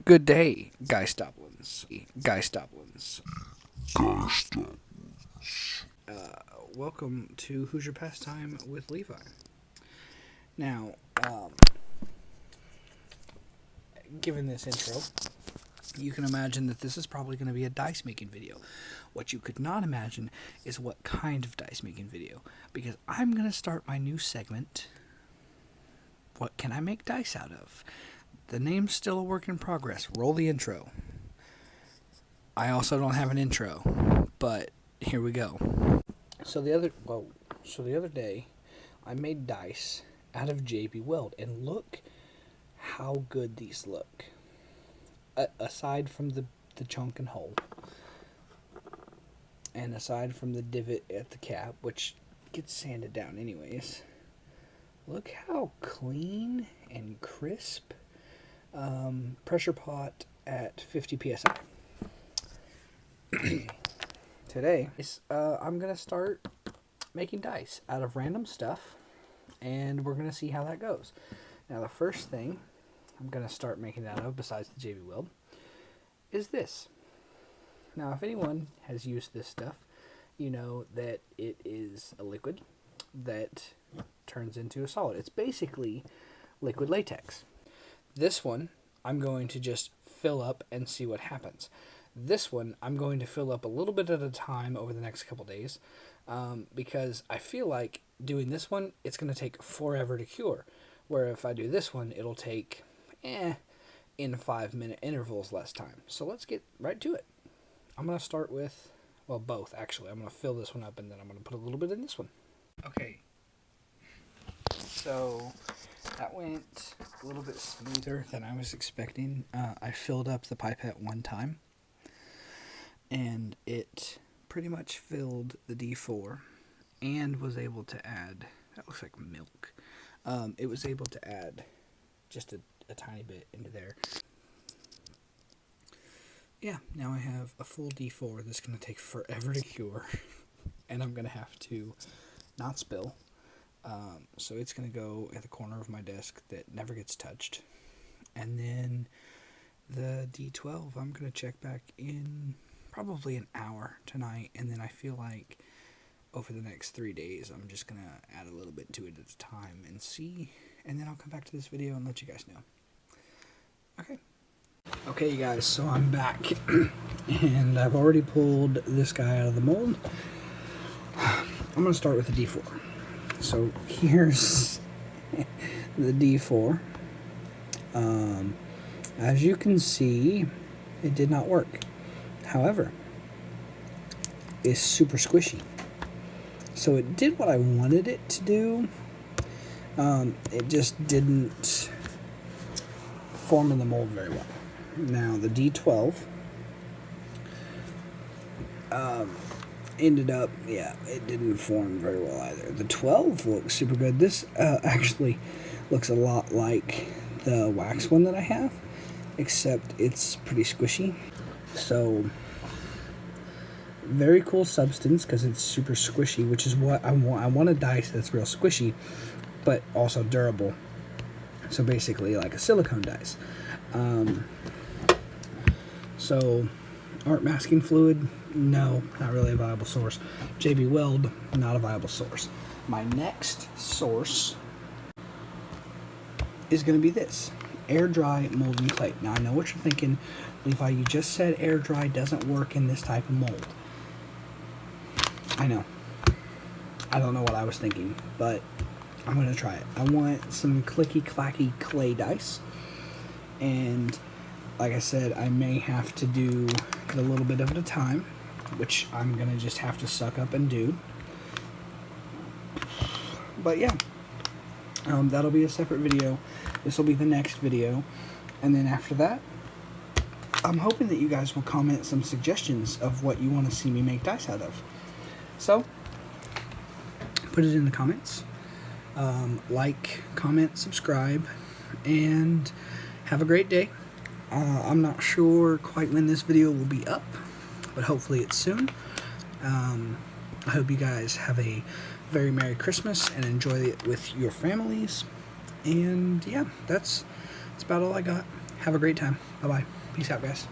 Good day, Gice Doblins. Gice Doblins. Gice. Welcome to Who's Your Pastime with Levi. Now, given this intro, you can imagine that this is probably going to be a dice making video. What you could not imagine is what kind of dice making video, because I'm going to start my new segment, What Can I Make Dice Out Of? The name's still a work in progress. Roll the intro. I also don't have an intro, but here we go. So the other day, I made dice out of JB Weld, and look how good these look. Aside from the chunk and hole, and aside from the divot at the cap, which gets sanded down anyways, look how clean and crisp. Pressure pot at 50 psi. Today, I'm going to start making dice out of random stuff, and we're going to see how that goes. Now, the first thing I'm going to start making it out of, besides the JB Weld, is this. Now, if anyone has used this stuff, you know that it is a liquid that turns into a solid. It's basically liquid latex. This one, I'm going to just fill up and see what happens. This one, I'm going to fill up a little bit at a time over the next couple days, because I feel like doing this one, it's going to take forever to cure. Where if I do this one, it'll take, in 5-minute intervals less time. So let's get right to it. I'm going to start with, well, both, actually. I'm going to fill this one up, and then I'm going to put a little bit in this one. Okay. So that went a little bit smoother than I was expecting. I filled up the pipette one time, and it pretty much filled the D4 and was able to add, that looks like milk. It was able to add just a tiny bit into there. Yeah, now I have a full D4 that's going to take forever to cure, and I'm going to have to not spill. So it's going to go at the corner of my desk that never gets touched. And then the D12, I'm going to check back in probably an hour tonight. And then I feel like over the next 3 days, I'm just going to add a little bit to it at a time and see. And then I'll come back to this video and let you guys know. Okay. Okay, you guys, so I'm back. And I've already pulled this guy out of the mold. I'm going to start with the D4. So here's the D4. As you can see, it did not work. However, it's super squishy. So it did what I wanted it to do. It just didn't form in the mold very well. Now the D12 ended up, it didn't form very well either. The 12 looks super good. This actually looks a lot like the wax one that I have, except it's pretty squishy. So, very cool substance because it's super squishy, which is what I want. I want a dice that's real squishy, but also durable. So basically like a silicone dice. So, art masking fluid, no, not really a viable source. JB Weld, not a viable source. My next source is going to be this, air dry molding clay. Now I know what you're thinking, Levi, you just said air dry doesn't work in this type of mold. I know. I don't know what I was thinking, but I'm going to try it. I want some clicky clacky clay dice, and like I said, I may have to do a little bit of it at a time, which I'm going to just have to suck up and do. But yeah, that'll be a separate video. This will be the next video. And then after that, I'm hoping that you guys will comment some suggestions of what you want to see me make dice out of. So, put it in the comments. Like, comment, subscribe, and have a great day. I'm not sure quite when this video will be up, but hopefully it's soon. I hope you guys have a very Merry Christmas and enjoy it with your families. And yeah, that's about all I got. Have a great time. Bye-bye. Peace out, guys.